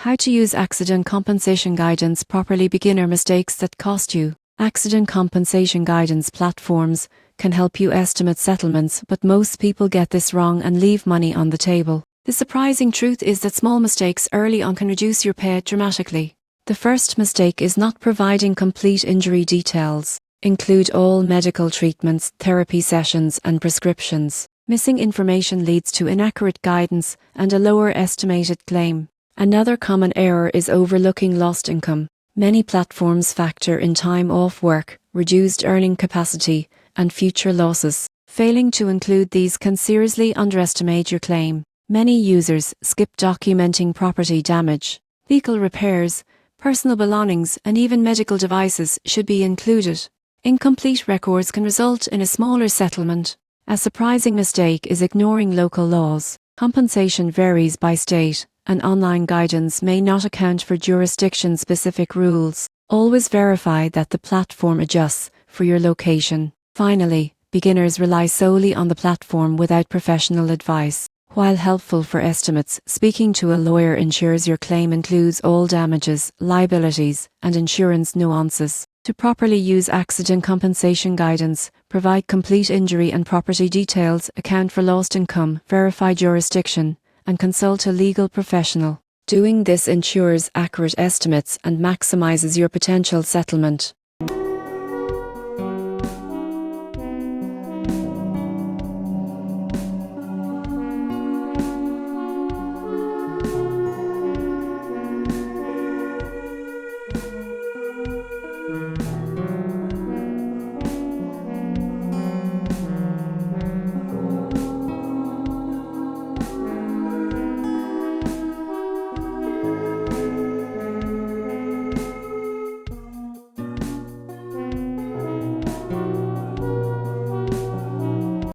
How to use accident compensation guidance properly. Beginner mistakes that cost you. Accident compensation guidance platforms can help you estimate settlements, but most people get this wrong and leave money on the table. The surprising truth is that small mistakes early on can reduce your pay dramatically. The first mistake is not providing complete injury details. Include all medical treatments, therapy sessions, and prescriptions. Missing information leads to inaccurate guidance and a lower estimated claim. Another common error is overlooking lost income. Many platforms factor in time off work, reduced earning capacity, and future losses. Failing to include these can seriously underestimate your claim. Many users skip documenting property damage. Vehicle repairs, personal belongings, and even medical devices should be included. Incomplete records can result in a smaller settlement. A surprising mistake is ignoring local laws. Compensation varies by state, and online guidance may not account for jurisdiction-specific rules. Always verify that the platform adjusts for your location. Finally, beginners rely solely on the platform without professional advice. While helpful for estimates, speaking to a lawyer ensures your claim includes all damages, liabilities, and insurance nuances. To properly use accident compensation guidance, provide complete injury and property details, account for lost income, verify jurisdiction, and consult a legal professional. Doing this ensures accurate estimates and maximizes your potential settlement.